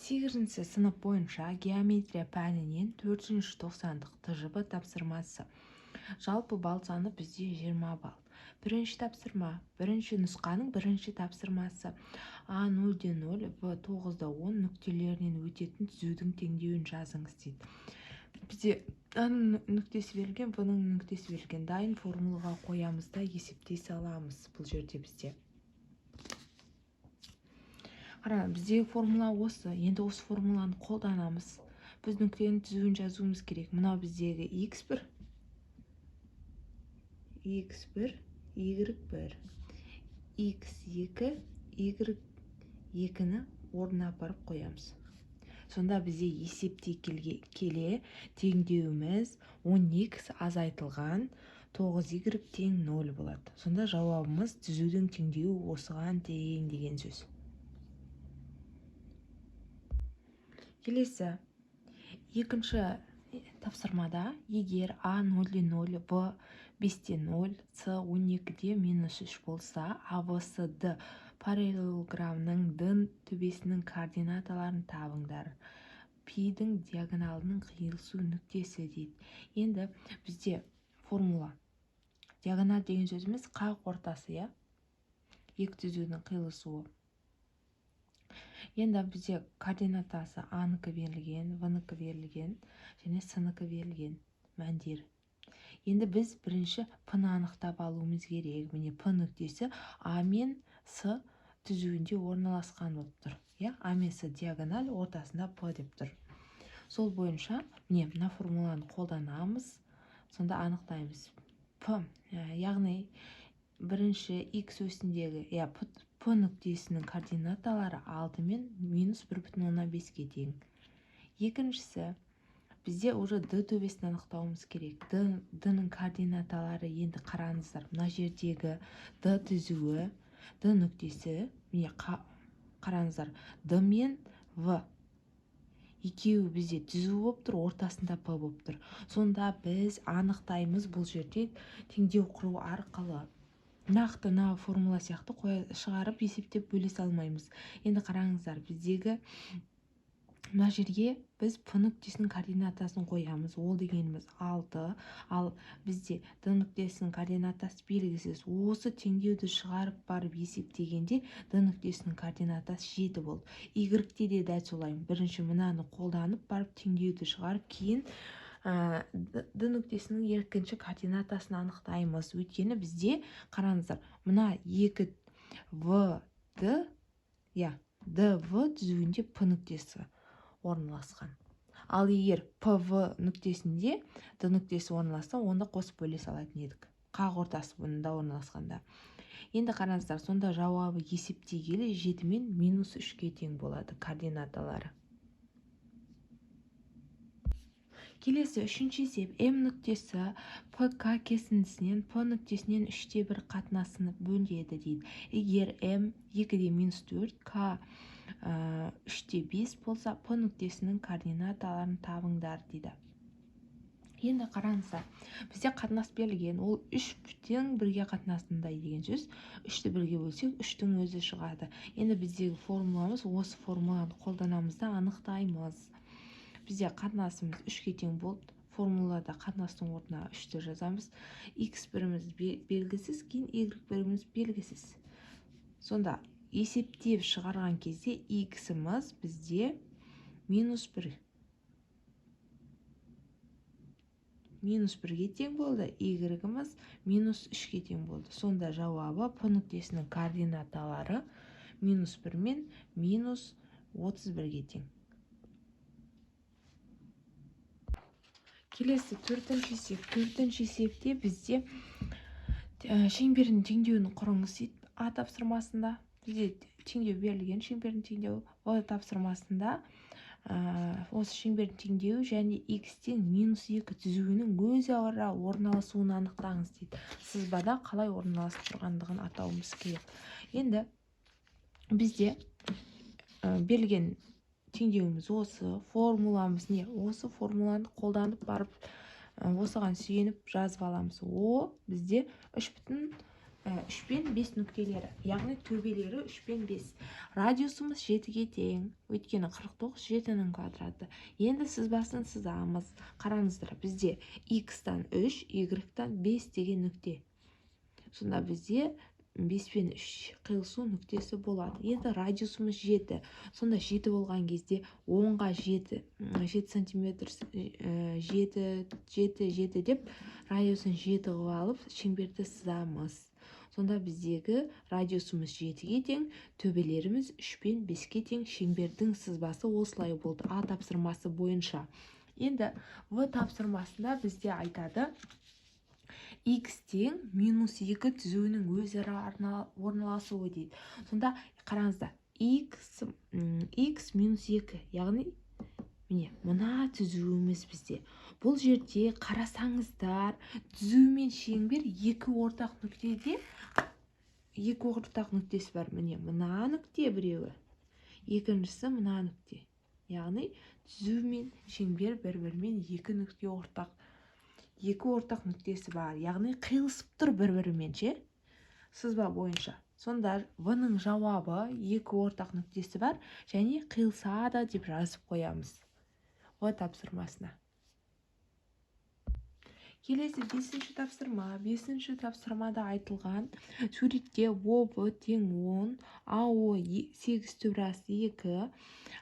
8 сынып бойынша геометрия пәнінен 490-дық ТЖБ тапсырмасы. Жалпы балл саны бізде 20 балл. Бірінші тапсырма, бірінші нұсқаның бірінші тапсырмасы. А0-0, В9-10 нүктелерінен өтетін түзудің теңдеуін жазыңыз дейді. Бізде А-ның нүктесі берілген, В-ның нүктесі берілген. Дайын формулаға қоямыз да есептей саламыз бұл жерде бізде. Қара, біздегі формула осы. Енді осы формуланы қолданамыз. Біз нүктенің түзуін жазуымыз керек. Мынау біздегі x1, y1, x2, y2-ні орнына апарып қоямыз. Сонда бізде есепте келе теңдеуіміз 10x азайтылған 9y тең 0 болады. Сонда жауабымыз түзудің теңдеуі осыған тең деген сөз. Келесі, екінші тапсырмада егер А0-0, В5-0, С12-3 болса, АВСД параллелограммның Д төбесінің координаталарын табыңдар. Пидің диагоналының қиылысу нүктесі дейді. Енді бізде формула. Диагональ деген сөзіміз қақ ортасы, я? Екі түзудің қиылысуы. Енді бізде координатасы А-нікі берілген, В-нікі берілген, және С-нікі берілген мәндер. Енді біз бірінші П-ні анықтап алуымыз керек. Міне П нүктесі А мен С түзуінде орналасқан болып тұр. А мен С диагональ, ортасында П деп тұр. Сол бойынша міне мына формуланы қолданамыз. Сонда анықтаймыз. П, яғни бірінші X өсіндегі, П нүктесінің координаталары алдымен -1,5-ге тең. Екіншісі, бізде уже Д төбесін анықтауымыз керек. Д-ның координаталары енді қараңыздар. Мына жердегі Д түзуі, Д нүктесі, міне қараңыздар. Д мен В екеуі бізде түзу болып тұр, ортасында П болып тұр. Сонда біз анықтаймыз бұл жерде теңдеу құру арқылы. Нақты формула сияқты шығарып есептеп бөле салмаймыз. Енді қараңыздар, біздегі мына жерге біз П нүктесінің координатасын қоямыз. Ол дегеніміз 6, ал бізде Д нүктесінің координатасы белгісіз. Осы теңдеуді шығарып барып есептегенде Д нүктесінің координатасы 7 болды. Y-те де дәл солай. Бірінші мынаны қолданып барып теңдеуді шығарып, кейін Д нүктесінің екінші координатасын анықтаймыз. Өйткені бізде қараңыздар, мына 2 В-ді, Д-В түзуінде П нүктесі орналасқан. Ал егер П-В нүктесінде Д нүктесі орналасса, онда қосып бөле салатын едік. Қақ ортасы бұнда орналасқанда. Енді қараңыздар, сонда жауабы есептей келе 7 мен -3-ге тең болады координаталары. Келесі үшінші есеп. М нүктесі ПК кесіндісінен П нүктесінен 3/1 қатынасыны бөледі дейді. Егер М 2/-4, К 3/5 болса, П нүктесінің координаталарын табыңдар дейді. Енді қараңыздар, бізде қатынас берілген, ол 3/1 қатынасындай деген сөз. 3-ті 1-ге бөлсек, 3-тің өзі шығады. Енді біздегі формуламыз осы формуланы қолданамыз да анықтаймыз. Бізде қатынасымыз 3-ге тең болды. Формулада қатынастың орнына 3-ті жазамыз. X1-іміз белгісіз, кейін Y1-іміз белгісіз. Сонда есептеп шығарған кезде X-іміз бізде -1. -1-ге тең болды. Y-іміз -3-ге тең болды. Сонда жауабы П нүктесінің координаталары -1 мен -31-ге тең. Келесі төртінші есеп. Төртінші есепте бізде шеңбердің теңдеуін құрыңыз дейді. А тапсырмасында бізде теңдеу берілген, шеңбердің теңдеуі. В тапсырмасында осы шеңбердің теңдеуі және X тең -2 түзуінің өзі ара орналасуын анықтаңыз дейді. Сызбада қалай орналасып тұрғандығын атауымыз керек. Енді бізде берілген теңдеуіміз осы, формуламыз не? Осы формуланы қолданып барып, осыған сүйеніп жазып аламыз. О, бізде 3/1 3 пен 5 нүктелері, яғни төбелері 3 пен 5. Радиусымыз 7-ге тең, өйткені 49 7-нің квадраты. Енді сызбасын сызамыз. Қараңыздар, бізде x-тан 3, y-тан 5 деген нүкте. Сонда бізде 5 пен 3 қиылысу нүктесі болады. Енді радиусымыз 7. Сонда 7 болған кезде 10-ға 7 сантиметр 7 деп радиусын 7 қылып алып, шеңберді сызамыз. Сонда біздегі радиусымыз 7-ге тең, төбелеріміз 3 пен 5-ге тең. Шеңбердің сызбасы осылай болды А тапсырмасы бойынша. Енді В тапсырмасында бізде айтады x тең -2 түзуінің өзара орналасуы дейді. Сонда қараңыздар, x -2, яғни міне мына түзуіміз бізде. Бұл жерде қарасаңыздар, түзу мен шеңбер екі ортақ нүктеде, екі ортақ нүктесі бар. Міне мына нүкте біреуі, екіншісі мына нүкте. Яғни түзу мен шеңбер бір-бірімен екі нүкте ортақ. Екі ортақ нүктесі бар, яғни қиылысып тұр бір-бірімен ше, сызба бойынша. Сонда В-ның жауабы екі ортақ нүктесі бар және қиылысады деп жазып қоямыз В тапсырмасына. Келесі 5-ші тапсырма. 5-ші тапсырмада айтылған суретке ОБ тең 10, АО 8 төбірасы 2,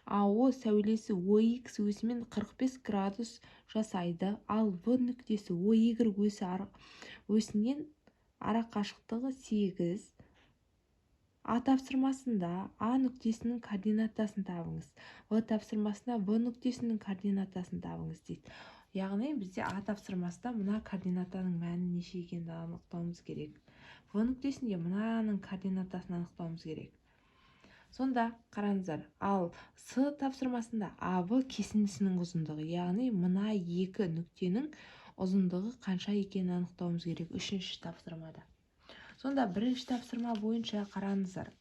АО сәулесі OX өсімен 45 градус жасайды, ал В нүктесі OY өсінен арақашықтығы 8. А тапсырмасында А нүктесінің координатасын табыңыз. В тапсырмасында В нүктесінің координатасын табыңыз дейді. Яғни бізде А тапсырмасында мына координатаның мәні неше екенін анықтауымыз керек. В нүктесінде мынаның координатасын анықтауымыз керек. Сонда қараңыздар, ал С тапсырмасында АВ кесіндісінің ұзындығы, яғни мына екі нүктенің ұзындығы қанша екенін анықтауымыз керек 3-ші тапсырмада. Сонда 1-ші тапсырма бойынша қараңыздар.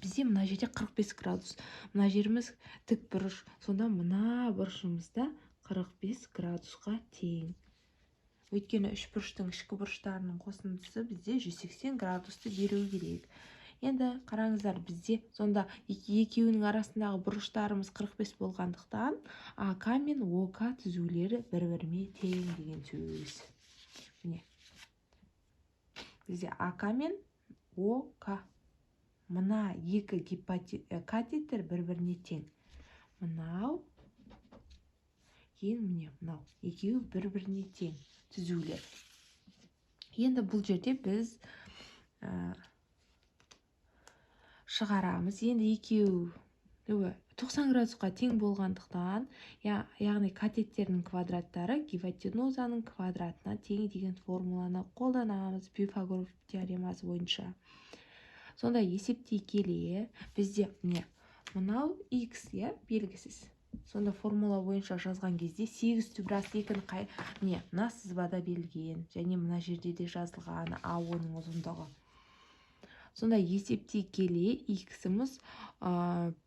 Бізде мына жерде 45 градус. Мына жеріміз тік бұрыш. Сонда мына бұрышымызда 45 градусқа тең. Өйткені үш бұрыштың ішкі бұрыштарының қосындысы бізде 180 градусты беру керек. Енді қараңыздар, бізде сонда екеуінің арасындағы бұрыштарымыз 45 болғандықтан АК мен ОК түзулері бір-біріне тең деген сөз. Міне. Бізде АК мен ОК. Мына екі катеттер бір-біріне тең. Мынау міне мынау екеуі бір-біріне тең түзулер. Енді бұл жерде біз шығарамыз. Енді екеуі 90 градусқа тең болғандықтан, яғни катеттердің квадраттары гипотенузаның квадратына тең деген формуланы қолданамыз Пифагоров теоремасы бойынша. Сонда есептей келе бізде мынау x белгісіз. Сонда формула бойынша жазған кезде 8 төбірасы 2-ні мына сызбада берілген және мына жерде де жазылған АО-ның ұзындығы. Сонда есептей келе x-іміз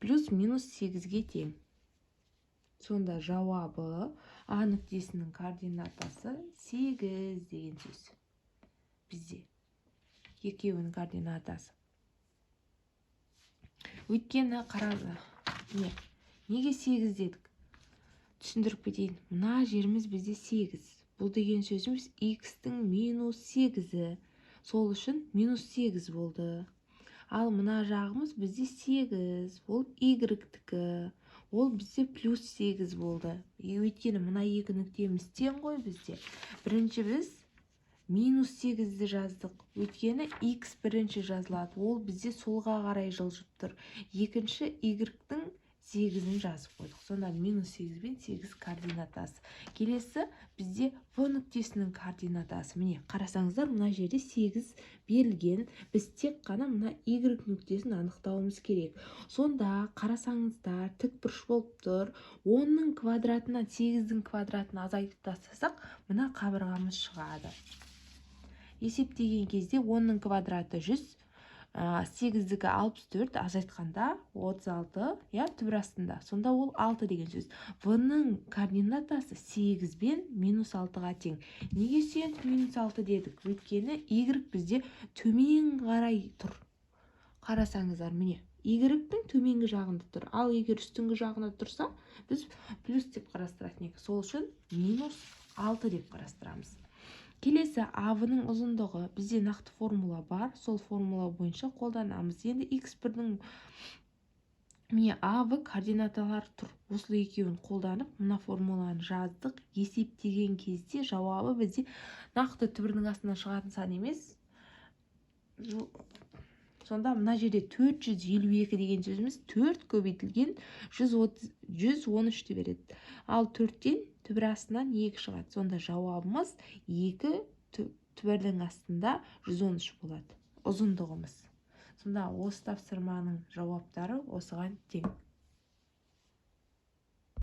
плюс-минус 8-ге тең. Сонда жауабы А нүктесінің координатасы 8 деген сөз. Бізде екеуінің координатасы. Өйткені қараңыздар, неге 8 дедік? Түсіндіріп кетейін. Мына жеріміз бізде 8. Бұл деген сөзіміз x-тің -8-і. Сол үшін -8 болды. Ал мына жағымыз бізде 8. Ол y-тікі. Ол бізде +8 болды. Өйткені мына екі нүктеміз тең ғой бізде. Бірінші біз -8-ді жаздық. Өйткені x бірінші жазылады. Ол бізде солға қарай жылжып тұр. Екінші y-тің 8-ін жазып қойдық. Сонда -8 бен 8 координатасы. Келесі бізде В нүктесінің координатасы. Міне қарасаңыздар, мына жерде 8 берілген. Біз тек қана мына y нүктесін анықтауымыз керек. Сонда қарасаңыздар, тік бұрыш болып тұр. 10-ның квадратынан 8-дің квадратын азайтып тастасақ, мына қабырғамыз шығады. Есептеген кезде 10-ның квадраты 100, 8-дікі 64, азайтқанда 36, түбір астында. Сонда ол 6 деген сөз. В-ның координатасы 8 бен -6-ға тең. Неге сүйен -6 дедік? Өйткені Y бізде төмен қарай тұр. Қарасаңыздар, міне. Y-тің төменгі жағында тұр. Ал егер үстіңгі жағында тұрса, біз плюс деп қарастыратын едік. Сол үшін -6 деп қарастырамыз. Келесі А-ның ұзындығы. Бізде нақты формула бар. Сол формула бойынша қолданамыз. Енді X1-дің міне А-в координаталар тұр. Осы екеуін қолданып, мына формуланы жаздық. Есептеген кезде жауабы бізде нақты түбірдің астынан шығатын сан емес. Сонда мына жерде 452 деген сөзіміз 4 көбейтілген 113 береді. Ал 4-тен түбір астынан 2 шығады. Сонда жауабымыз 2 түбірдің астында 113 болады. Ұзындығымыз. Сонда осы тапсырманың жауаптары осыған тең.